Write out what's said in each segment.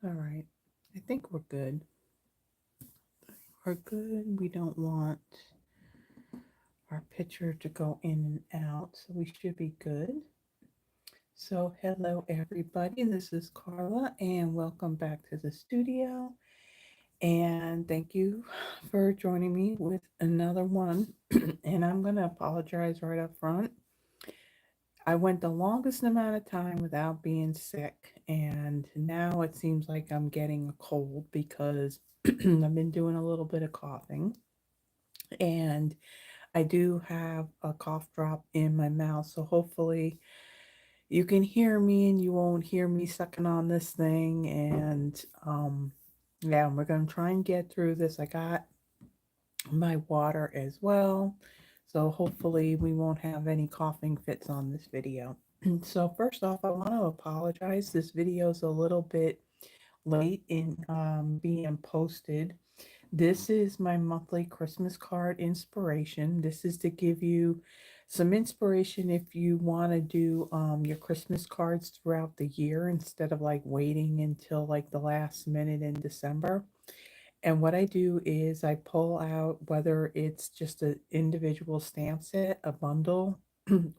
All right. I think we're good. We're good. We don't want our picture to go in and out, so we should be good. So, hello everybody. This is Carla, and welcome back to the studio. And thank you for joining me with another one. And I'm going to apologize right up front. I went the longest amount of time without being sick, and now it seems like I'm getting a cold because I've been doing a little bit of coughing, and I do have a cough drop in my mouth. So hopefully you can hear me and you won't hear me sucking on this thing. And yeah, we're going to try and get through this. I got my water as well. So hopefully we won't have any coughing fits on this video. So first off, I want to apologize. This video is a little bit late in being posted. This is my monthly Christmas card inspiration. This is to give you some inspiration if you want to do your Christmas cards throughout the year instead of like waiting until like the last minute in December. And what I do is I pull out whether it's just an individual stamp set, a bundle,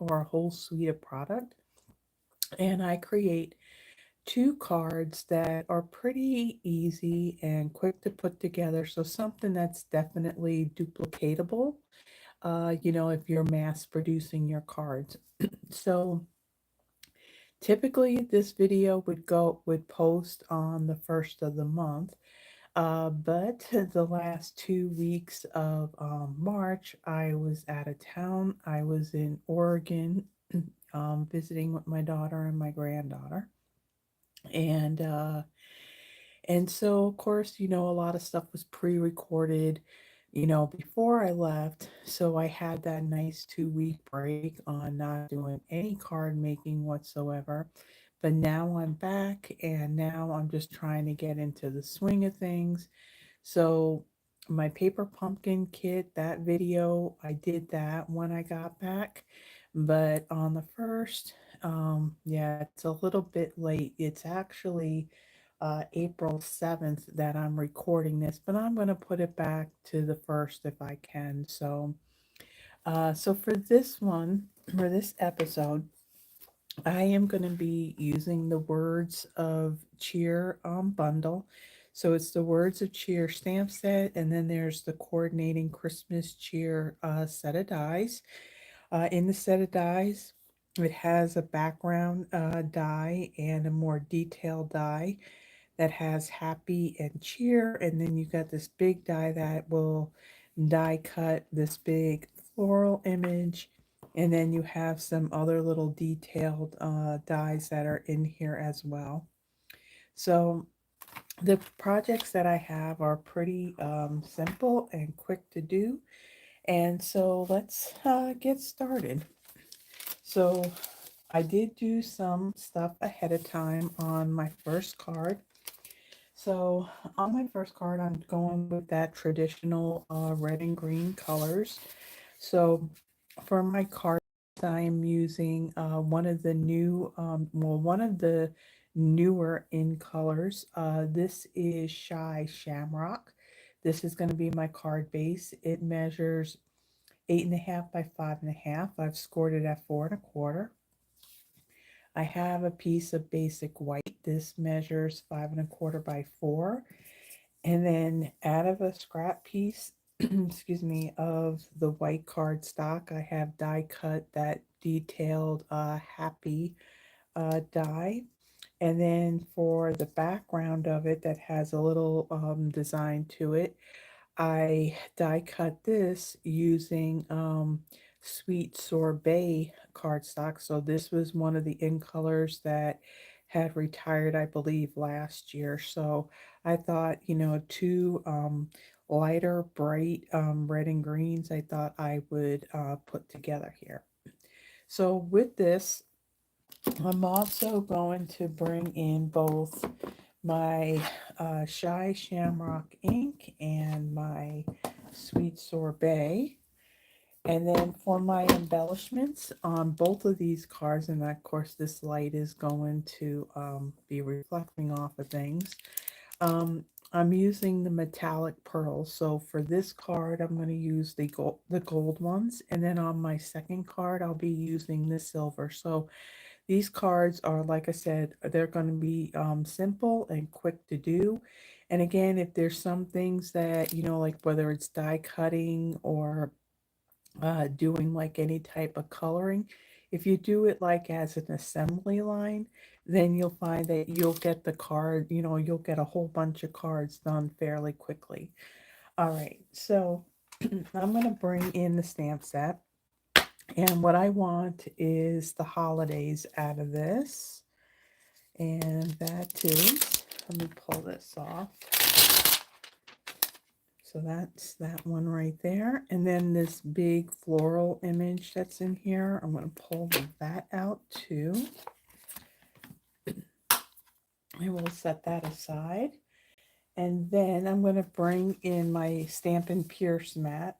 or a whole suite of product, and I create two cards that are pretty easy and quick to put together. So something that's definitely duplicatable, if you're mass producing your cards. So typically this video would post on the first of the month. But the last 2 weeks of March, I was out of town. I was in Oregon visiting with my daughter and my granddaughter. And so, of course, a lot of stuff was pre-recorded, before I left. So I had that nice 2 week break on not doing any card making whatsoever. But now I'm back and now I'm just trying to get into the swing of things. So my paper pumpkin kit, that video, I did that when I got back. But on the first, yeah, it's a little bit late. It's actually April 7th that I'm recording this, but I'm going to put it back to the first if I can. So for this one, for this episode, I am going to be using the Words of Cheer bundle. So it's the Words of Cheer stamp set, and then there's the coordinating Christmas cheer set of dies. In the set of dies, it has a background die and a more detailed die that has happy and cheer, and then you got this big die that will die cut this big floral image, and then you have some other little detailed dies that are in here as well. So the projects that I have are pretty simple and quick to do, and so let's get started. So I did do some stuff ahead of time on my first card. So on my first card, I'm going with that traditional red and green colors. So for my card, I am using one of the one of the newer in colors. This is Shamrock. This is going to be my card base. It measures 8.5 by 5.5. I've scored it at 4 1/4. I have a piece of basic white. This measures 5 1/4 by 4. And then out of a scrap piece, excuse me, of the white cardstock, I have die cut that detailed happy die. And then for the background of it that has a little design to it, I die cut this using Sweet Sorbet cardstock. So this was one of the in colors that had retired, I believe, last year. So I thought, two lighter, bright red and greens, I thought I would put together here. So with this, I'm also going to bring in both my Shy Shamrock ink and my Sweet Sorbet. And then for my embellishments on both of these cards, and of course this light is going to be reflecting off of things. Um, I'm using the metallic pearls. So for this card, I'm going to use the gold ones. And then on my second card, I'll be using the silver. So these cards are, like I said, they're going to be simple and quick to do. And again, if there's some things that, like whether it's die cutting or doing like any type of coloring, if you do it like as an assembly line, then you'll find that you'll get the card, you'll get a whole bunch of cards done fairly quickly. All right, so I'm going to bring in the stamp set. And what I want is the holidays out of this. And that is, let me pull this off. So that's that one right there. And then this big floral image that's in here, I'm going to pull that out too. I will set that aside. And then I'm going to bring in my Stampin' Pierce mat.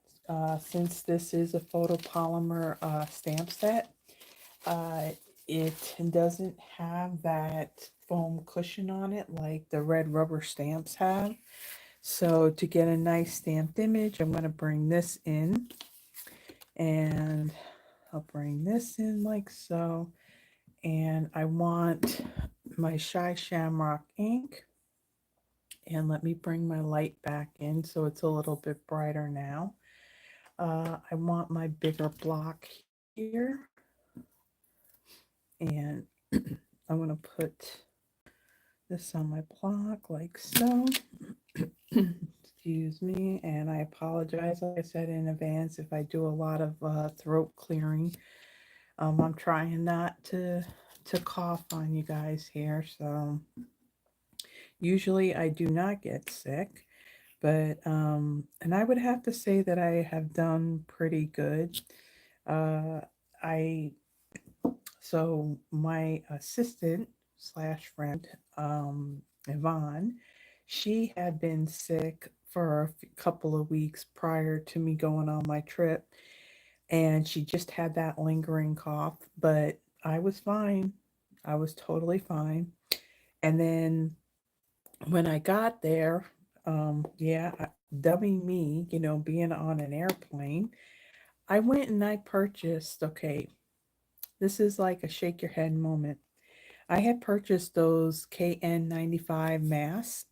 Since this is a photopolymer stamp set, it doesn't have that foam cushion on it like the red rubber stamps have. So to get a nice stamped image, I'm going to bring this in, and I'll bring this in like so. And I want my Shamrock ink, and let me bring my light back in so it's a little bit brighter now. I want my bigger block here, and I'm going to put this on my block like so. Excuse me, and I apologize, like I said in advance, if I do a lot of throat clearing. I'm trying not to cough on you guys here, so usually I do not get sick, but and I would have to say that I have done pretty good. Uh, I So my assistant slash friend, Yvonne, she had been sick for a couple of weeks prior to me going on my trip, and she just had that lingering cough, but I was fine. I was totally fine. And then when I got there, dummy me, being on an airplane, I went and I purchased, okay, this is like a shake your head moment. I had purchased those KN95 masks,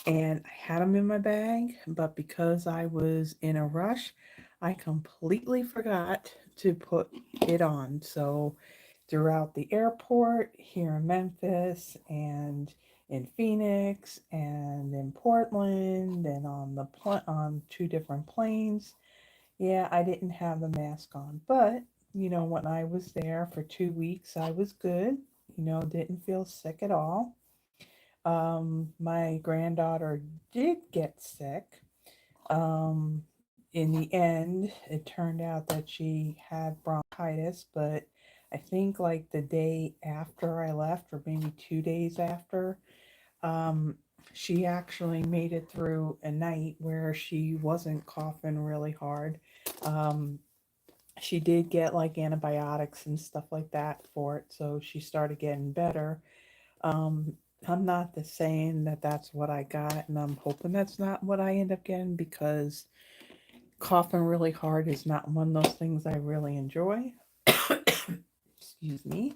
and I had them in my bag, but because I was in a rush, I completely forgot to put it on. So throughout the airport here in Memphis and in Phoenix and in Portland and on two different planes, yeah, I didn't have the mask on. But when I was there for 2 weeks, I was good. Didn't feel sick at all. My granddaughter did get sick. In the end, it turned out that she had bronchitis, but I think like the day after I left, or maybe 2 days after, um, she actually made it through a night where she wasn't coughing really hard. Um, she did get like antibiotics and stuff like that for it, so she started getting better. um, I'm not saying that that's what I got, and I'm hoping that's not what I end up getting, because coughing really hard is not one of those things I really enjoy. Excuse me.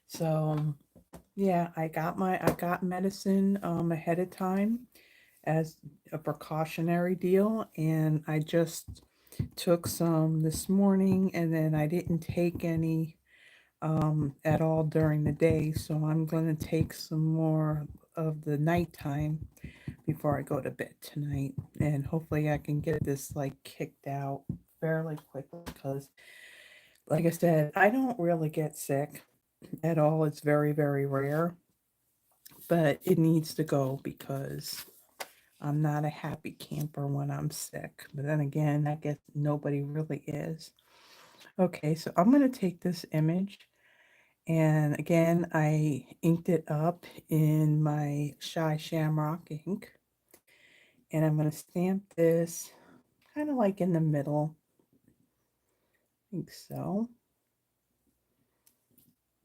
So yeah, I got medicine ahead of time as a precautionary deal, and I just took some this morning, and then I didn't take any at all during the day. So I'm going to take some more of the nighttime before I go to bed tonight. And hopefully I can get this like kicked out fairly quickly, because, like I said, I don't really get sick at all. It's very, very rare, but it needs to go because I'm not a happy camper when I'm sick. But then again, I guess nobody really is. Okay, so I'm going to take this image. And again, I inked it up in my Shamrock ink. And I'm going to stamp this kind of like in the middle. think so.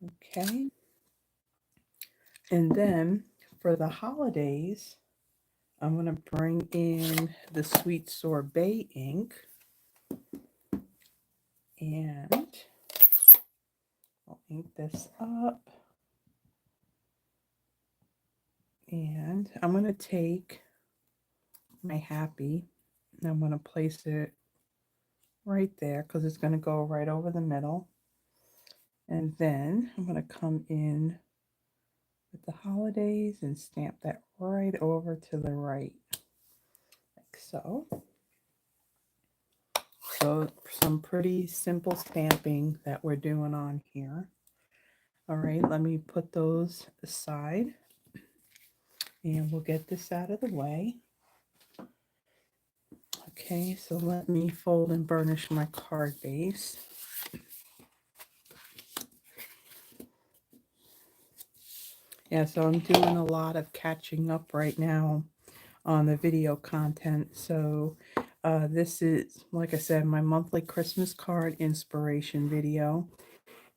Okay. And then for the holidays, I'm going to bring in the Sweet Sorbet ink. And I'll ink this up. And I'm going to take my happy and I'm going to place it right there because it's going to go right over the middle. And then I'm going to come in with the holidays and stamp that right over to the right, like so. So some pretty simple stamping that we're doing on here. All right, let me put those aside and we'll get this out of the way. Okay, so let me fold and burnish my card base. Yeah, so I'm doing a lot of catching up right now on the video content. So this is, like I said, my monthly Christmas card inspiration video.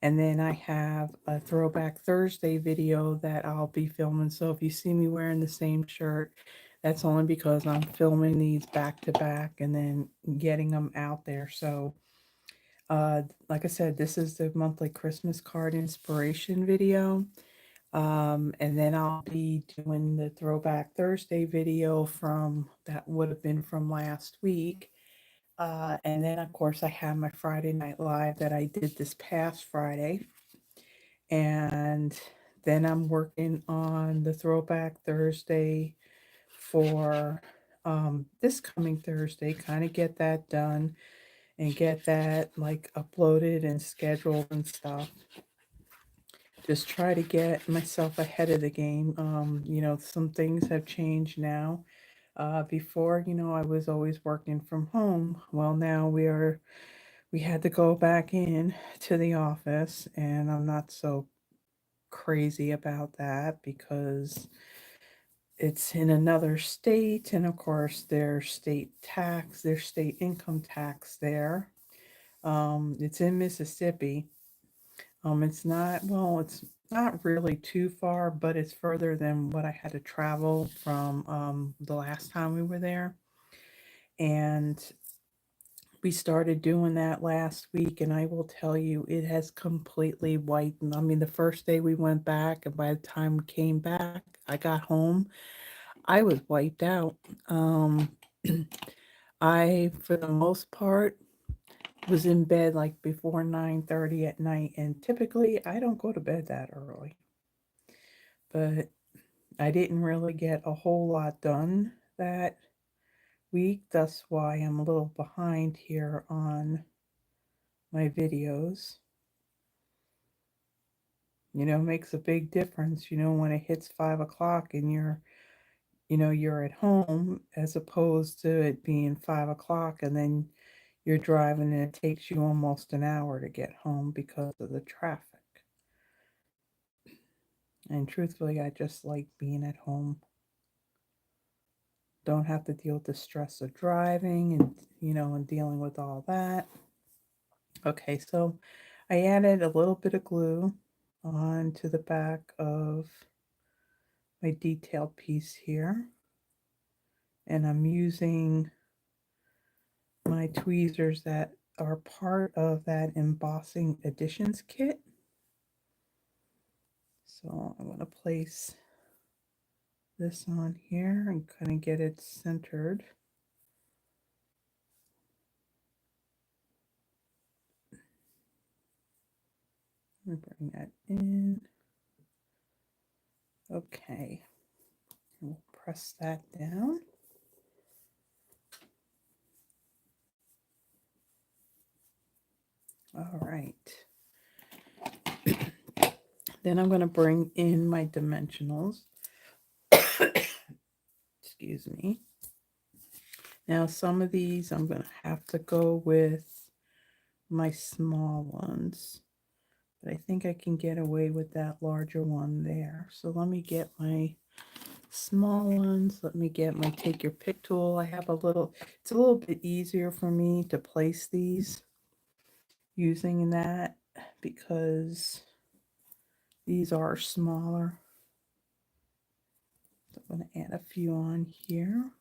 And then I have a Throwback Thursday video that I'll be filming. So if you see me wearing the same shirt, that's only because I'm filming these back to back and then getting them out there. So like I said, this is the monthly Christmas card inspiration video. And then I'll be doing the Throwback Thursday video from that would have been from last week. And then of course I have my Friday Night Live that I did this past Friday. And then I'm working on the Throwback Thursday for this coming Thursday, kind of get that done and get that like uploaded and scheduled and stuff. Just try to get myself ahead of the game. You know, some things have changed now. Before, you know, I was always working from home. Well, now we had to go back in to the office, and I'm not so crazy about that because it's in another state, and of course there's state tax, there's state income tax there. It's in Mississippi. It's not, well, it's not really too far, but it's further than what I had to travel from the last time we were there. And we started doing that last week, and I will tell you, it has completely wiped. I mean, the first day we went back, and by the time we came back, I got home, I was wiped out. Um, I, for the most part, was in bed like before 9:30 at night, and typically I don't go to bed that early. But I didn't really get a whole lot done that week. That's why I'm a little behind here on my videos. You know, makes a big difference, you know, when it hits 5 o'clock and you're at home as opposed to it being 5 o'clock and then you're driving and it takes you almost an hour to get home because of the traffic. And truthfully, I just like being at home. Don't have to deal with the stress of driving and, you know, and dealing with all that. Okay, so I added a little bit of glue onto the back of my detail piece here. And I'm using my tweezers that are part of that embossing additions kit. So I'm going to place this on here and kind of get it centered. Let me bring that in. Okay, we'll press that down. All right. Then I'm going to bring in my dimensionals. Excuse me. Now some of these I'm going to have to go with my small ones. But I think I can get away with that larger one there. So let me get my small ones. Let me get my take your pick tool. I have a little, it's a little bit easier for me to place these using that because these are smaller. So I'm going to add a few on here.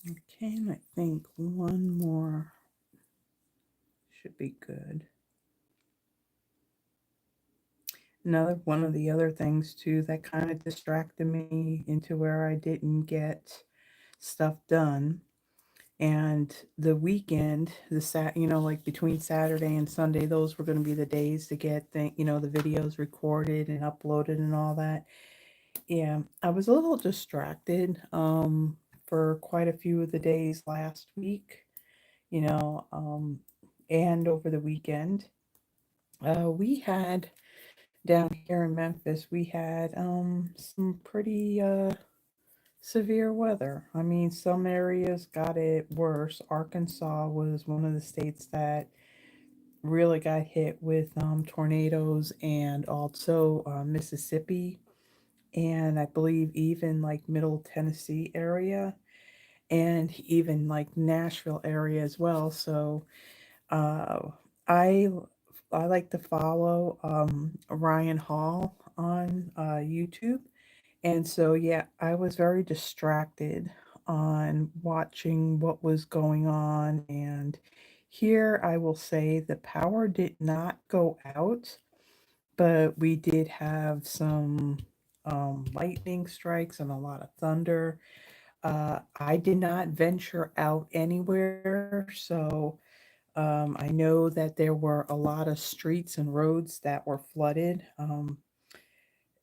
Okay, and I think one more should be good. Another one of the other things too that kind of distracted me into where I didn't get stuff done. And the weekend, like between Saturday and Sunday, those were going to be the days to get the videos recorded and uploaded and all that. Yeah, I was a little distracted for quite a few of the days last week, you know, um, and over the weekend. We had down here in Memphis, we had some pretty severe weather. I mean, some areas got it worse. Arkansas was one of the states that really got hit with tornadoes, and also Mississippi, and I believe even like Middle Tennessee area, and even like Nashville area as well. So uh, I I like to follow Ryan Hall on YouTube. And so, yeah, I was very distracted on watching what was going on. And here I will say the power did not go out, but we did have some lightning strikes and a lot of thunder. I did not venture out anywhere. So I know that there were a lot of streets and roads that were flooded.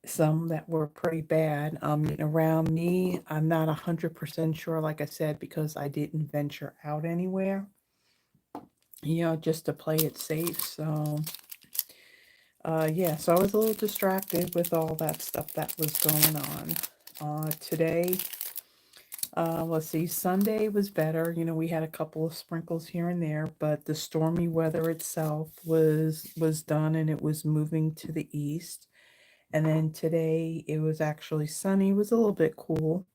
Some that were pretty bad. Around me, I'm not 100% sure, like I said, because I didn't venture out anywhere, just to play it safe. So, yeah, so I was a little distracted with all that stuff that was going on. Today, let's see, Sunday was better. We had a couple of sprinkles here and there, but the stormy weather itself was done, and it was moving to the east. And then today it was actually sunny. It was a little bit cool,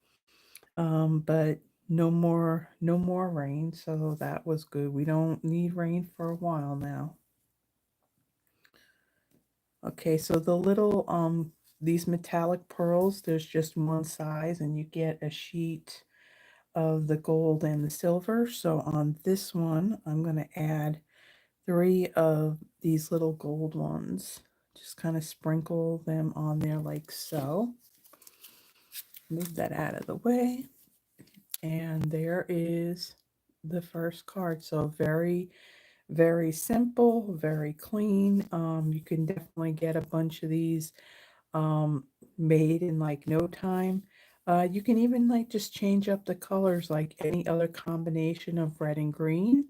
but no more rain, so that was good. We don't need rain for a while now. Okay, so the little these metallic pearls, there's just one size, and you get a sheet of the gold and the silver. So on this one, I'm going to add 3 of these little gold ones. Just kind of sprinkle them on there like so. Move that out of the way. And there is the first card. So very, very simple, very clean. You can definitely get a bunch of these um, made in like no time. You can even like just change up the colors like any other combination of red and green.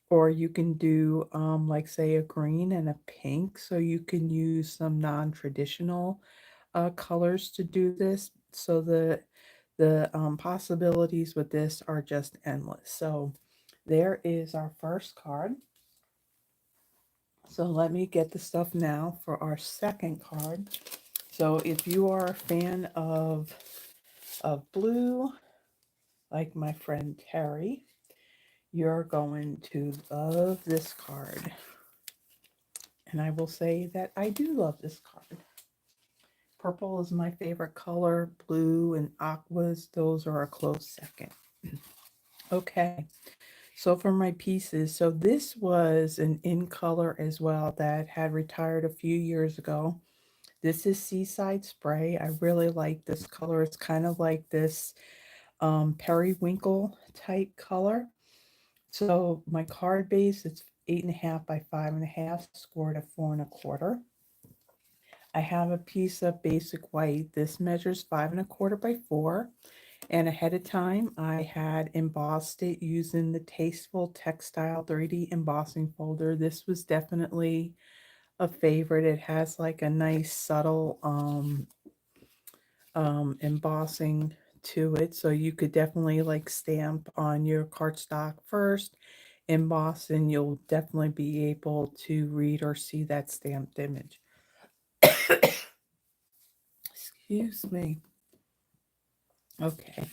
Or you can do like say a green and a pink. So you can use some non-traditional colors to do this. So the possibilities with this are just endless. So there is our first card. So let me get the stuff now for our second card. So if you are a fan of blue, like my friend Terry, you're going to love this card. And I will say that I do love this card. Purple is my favorite color. Blue and aquas, those are a close second. Okay, so for my pieces, so this was an in color as well that had retired a few years ago. This is Seaside Spray. I really like this color. It's kind of like this periwinkle type color. So my card base, it's 8.5 by 5.5, scored a 4 1/4. I have a piece of basic white. This measures 5 1/4 by 4. And ahead of time, I had embossed it using the Tasteful Textile 3D embossing folder. This was definitely a favorite. It has like a nice subtle embossing to it. So you could definitely like stamp on your cardstock first, emboss, and you'll definitely be able to read or see that stamped image. Excuse me. Okay,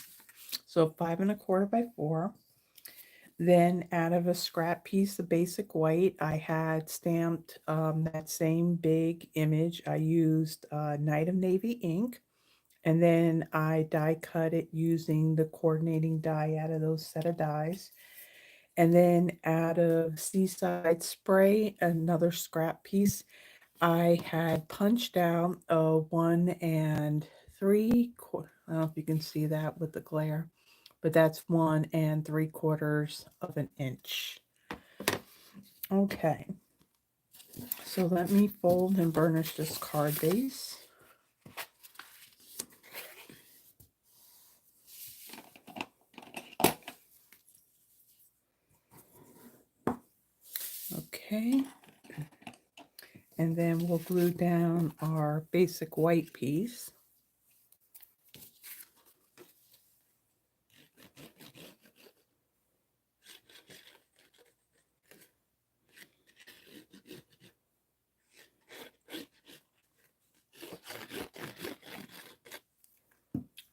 so 5 1/4 by 4. Then out of a scrap piece of basic white, I had stamped that same big image. I used Night of Navy ink, and then I die cut it using the coordinating die out of those set of dies. And then out of Seaside spray, another scrap piece, I had punched out a 1 3/4. I don't know if you can see that with the glare, but that's 1 3/4 of an inch. Okay, so let me fold and burnish this card base. Okay, and then we'll glue down our basic white piece.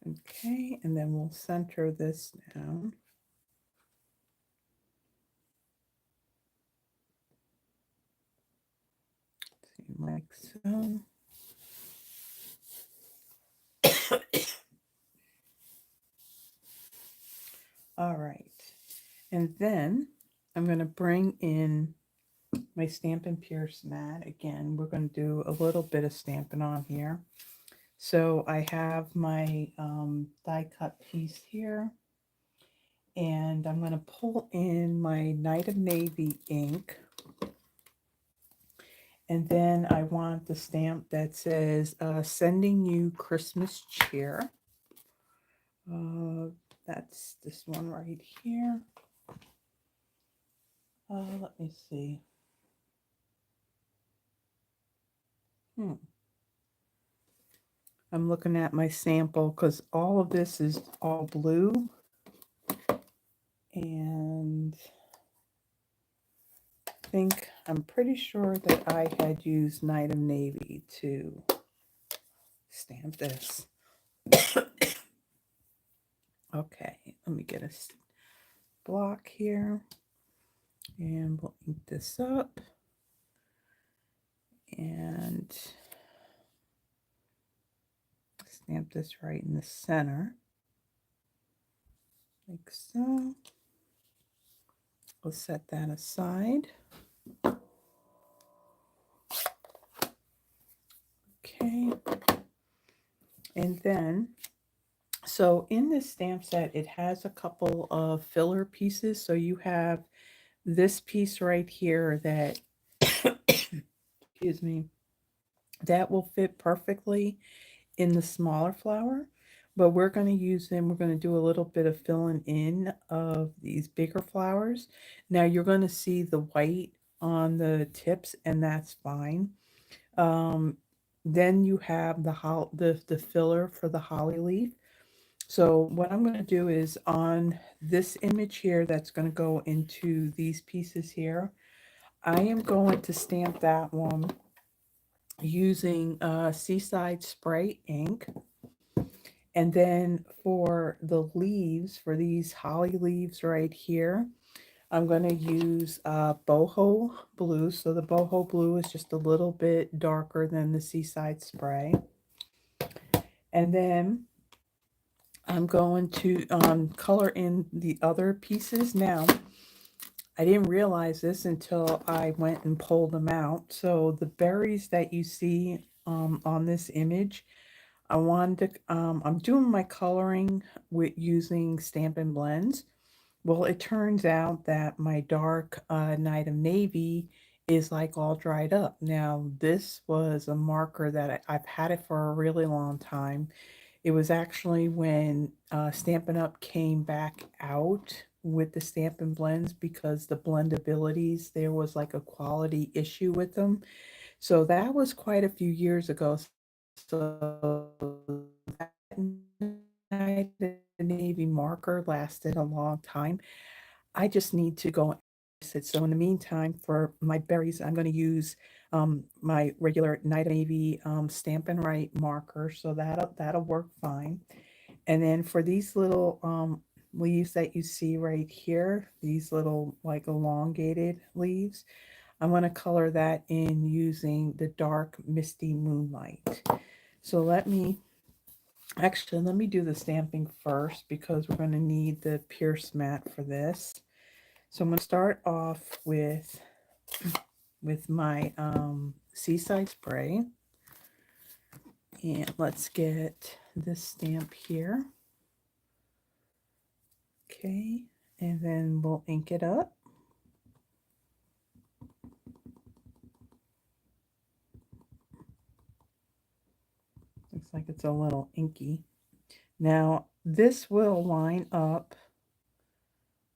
Okay, and then we'll center this down. Like so. All right, and then I'm going to bring in my Stampin' Pierce mat. Again, we're going to do a little bit of stamping on here. So I have my die cut piece here, and I'm going to pull in my Night of Navy ink, and then I want the stamp that says sending you Christmas cheer. That's this one right here. Let me see. I'm looking at my sample because all of this is all blue, and I'm pretty sure that I had used Night of Navy to stamp this. Okay, let me get a block here, and we'll ink this up, and stamp this right in the center, like so. We'll set that aside. Okay, and then, so in this stamp set, it has a couple of filler pieces. So you have this piece right here that, excuse me, that will fit perfectly in the smaller flower, but we're going to use them. We're going to do a little bit of filling in of these bigger flowers. Now you're going to see the white on the tips, and that's fine. Then you have the filler for the holly leaf. So what I'm going to do is on this image here that's going to go into these pieces here, I am going to stamp that one using Seaside spray ink. And then for the leaves, for these holly leaves right here, I'm going to use boho blue. So the boho blue is just a little bit darker than the Seaside spray. And then I'm going to color in the other pieces. Now, I didn't realize this until I went and pulled them out. So the berries that you see on this image, I wanted to, I'm doing my coloring with using Stampin' Blends. Well, it turns out that my dark Night of Navy is like all dried up. Now, this was a marker that I've had it for a really long time. It was actually when Stampin' Up! Came back out with the Stampin' Blends because the blendabilities, there was like a quality issue with them. So that was quite a few years ago. So that Night of Navy marker lasted a long time. I just need to go it. So in the meantime, for my berries, I'm going to use my regular Night of Navy Stampin' Right marker. So that'll work fine. And then for these little leaves that you see right here, these little like elongated leaves, I'm going to color that in using the dark Misty Moonlight. So let me do the stamping first because we're going to need the Pierce mat for this. So I'm going to start off with my Seaside spray. And let's get this stamp here. Okay, and then we'll ink it up. Looks like it's a little inky. Now, this will line up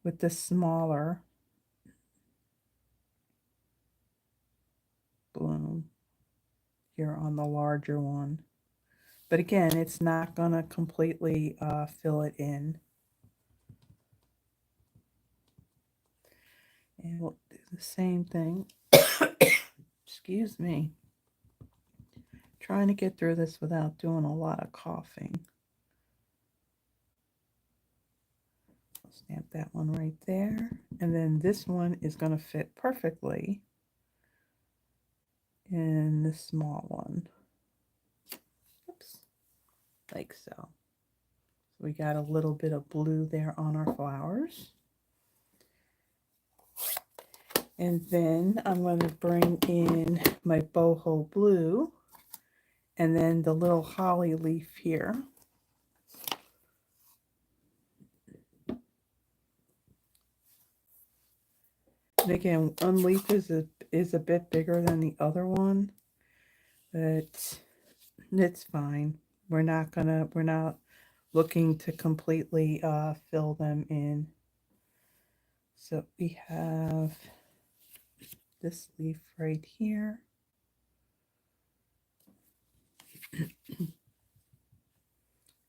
with the smaller bloom here on the larger one. But again, it's not going to completely fill it in. And we'll do the same thing. Excuse me. Trying to get through this without doing a lot of coughing. I'll stamp that one right there. And then this one is going to fit perfectly in the small one. Oops. Like so. So we got a little bit of blue there on our flowers. And then I'm going to bring in my boho blue and then the little holly leaf here. And again, one leaf is a bit bigger than the other one, but it's fine. We're not looking to completely fill them in. So we have this leaf right here.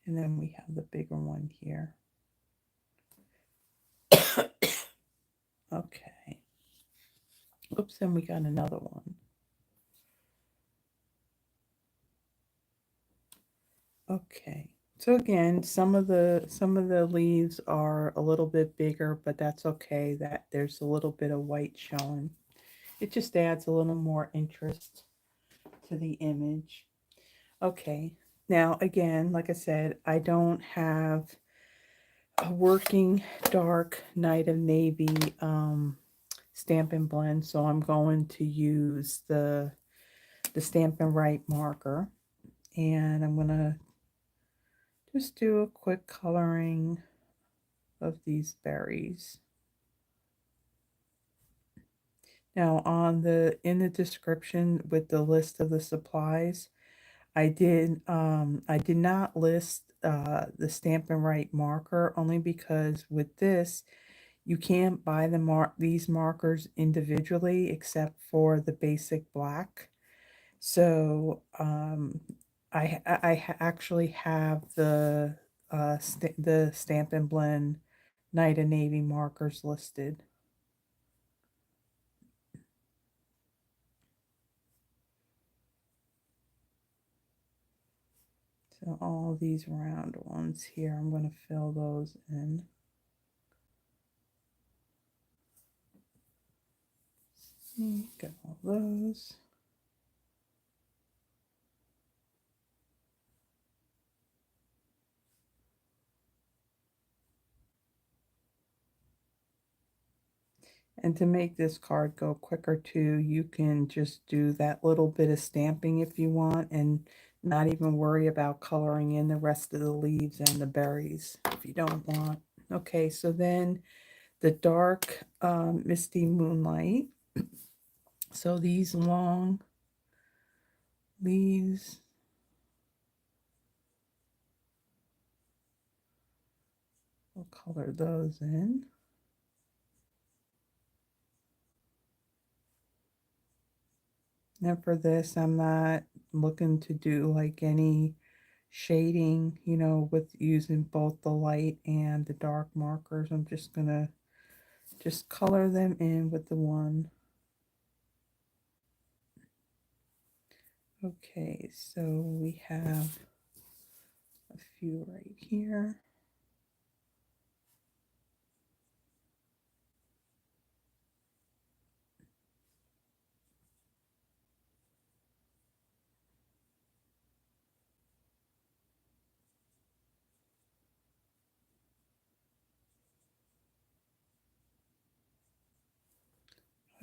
And then we have the bigger one here. Okay. Oops, and we got another one. Okay. So again, some of the leaves are a little bit bigger, but that's okay. That there's a little bit of white showing. It just adds a little more interest to the image. Okay. Now again, like I said, I don't have a working dark Night of Navy Stampin' Blend, so I'm going to use the Stampin' Right marker, and I'm going to just do a quick coloring of these berries. Now in the description with the list of the supplies, I did not list the Stampin' Right marker only because with this you can't buy these markers individually except for the basic black. So I actually have the Stampin' Blend Night of Navy markers listed. So all these round ones here, I'm going to fill those in. Got all those. And to make this card go quicker too, you can just do that little bit of stamping if you want and not even worry about coloring in the rest of the leaves and the berries if you don't want. Okay, so then the dark Misty Moonlight. So these long leaves, we'll color those in. And for this, I'm not looking to do like any shading, you know, with using both the light and the dark markers. I'm just gonna just color them in with the one. Okay, so we have a few right here.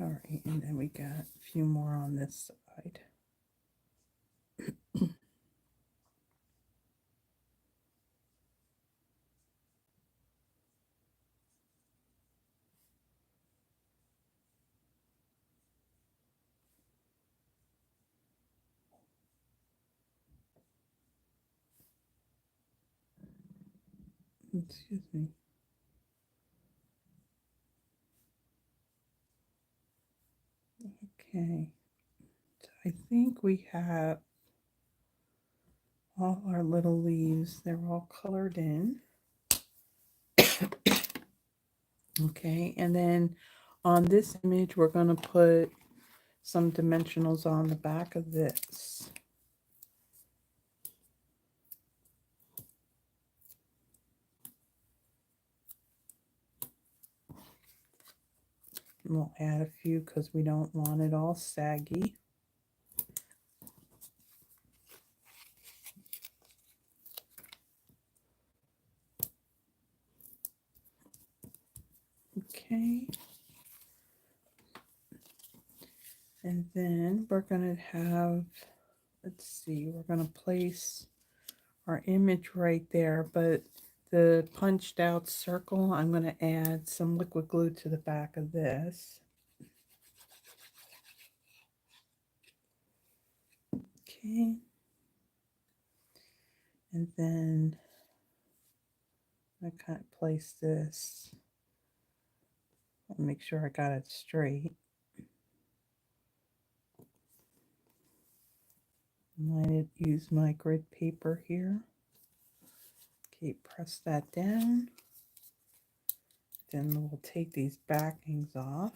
All right, and then we got a few more on this side. Excuse me. Okay, so I think we have all our little leaves. They're all colored in. Okay, and then on this image, we're going to put some dimensionals on the back of this. And we'll add a few because we don't want it all saggy. Okay. And then we're going to have, let's see, we're going to place our image right there, but the punched out circle, I'm going to add some liquid glue to the back of this. Okay. And then I kind of place this. I'll make sure I got it straight. I use my grid paper here. Okay, press that down. Then we'll take these backings off.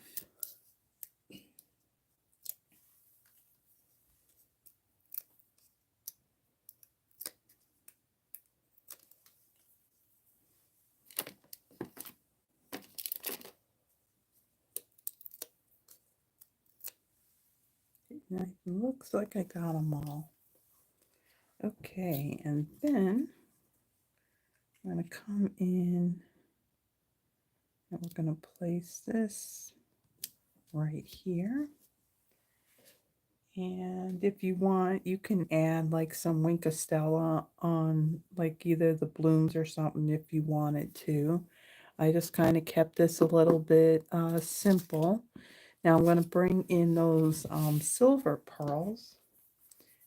It looks like I got them all. Okay, and then I'm going to come in and we're going to place this right here. And if you want, you can add like some Wink Stella on like either the blooms or something if you wanted to. I just kind of kept this a little bit simple. Now I'm going to bring in those silver pearls,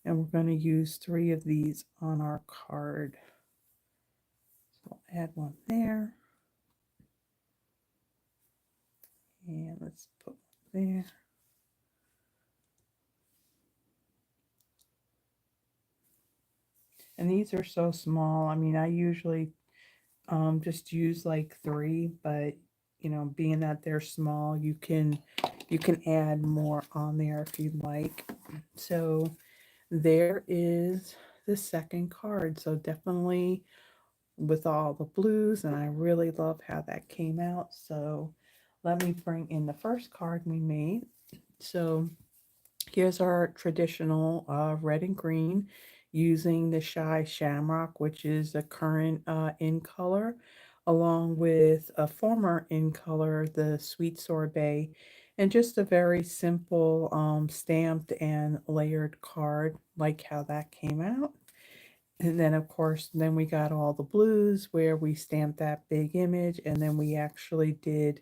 and we're going to use 3 of these on our card. So I'll add one there, and let's put one there. And these are so small. I mean, I usually just use like 3, but you know, being that they're small, you can add more on there if you'd like. So there is the second card. So definitely with all the blues, and I really love how that came out. So let me bring in the first card we made. So here's our traditional red and green using the Shamrock, which is the current in color, along with a former in color, the Sweet Sorbet, and just a very simple stamped and layered card, like how that came out. And then, of course, then we got all the blues where we stamped that big image, and then we actually did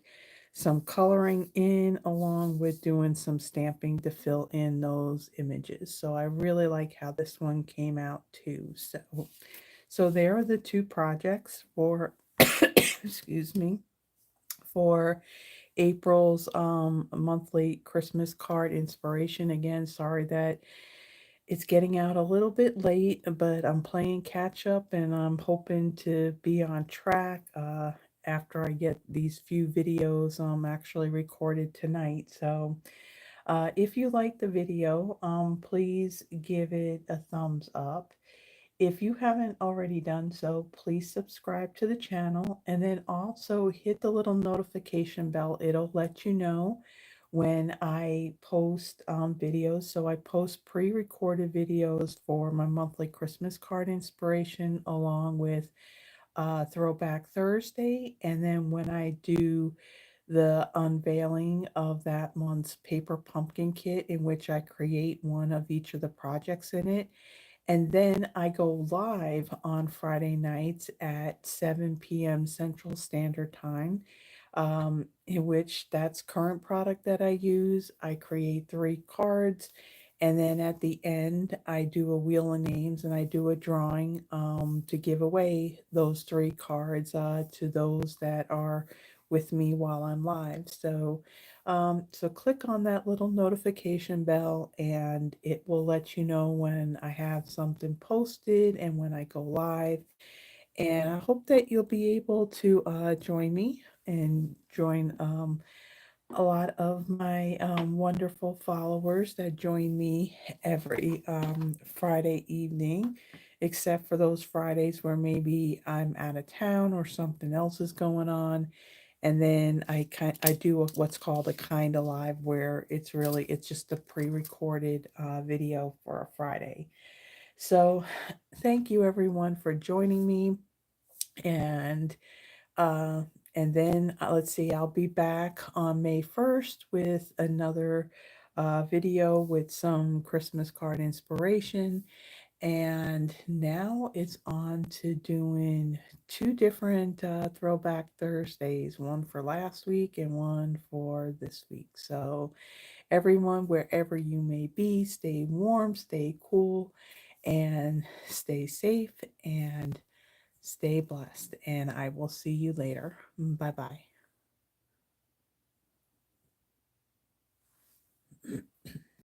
some coloring in along with doing some stamping to fill in those images. So I really like how this one came out too. So there are the two projects for excuse me, for April's monthly Christmas card inspiration. Again, sorry that it's getting out a little bit late, but I'm playing catch up and I'm hoping to be on track after I get these few videos actually recorded tonight. So if you like the video, please give it a thumbs up. If you haven't already done so, please subscribe to the channel and then also hit the little notification bell. It'll let you know when I post videos. So I post pre-recorded videos for my monthly Christmas card inspiration along with Throwback Thursday. And then when I do the unveiling of that month's paper pumpkin kit in which I create one of each of the projects in it, and then I go live on Friday nights at 7 p.m. Central Standard Time, in which that's current product that I use. I create 3 cards, and then at the end, I do a wheel of names and I do a drawing to give away those 3 cards to those that are with me while I'm live. So click on that little notification bell and it will let you know when I have something posted and when I go live. And I hope that you'll be able to join me and join a lot of my wonderful followers that join me every Friday evening, except for those Fridays where maybe I'm out of town or something else is going on. And then I do what's called a kind of live, where it's just a pre-recorded video for a Friday. So thank you everyone for joining me, and uh, then let's see, I'll be back on May 1st with another video with some Christmas card inspiration. And now it's on to doing 2 different Throwback Thursdays, one for last week and one for this week. So, everyone, wherever you may be, stay warm, stay cool, and stay safe and stay blessed. And I will see you later. Bye bye.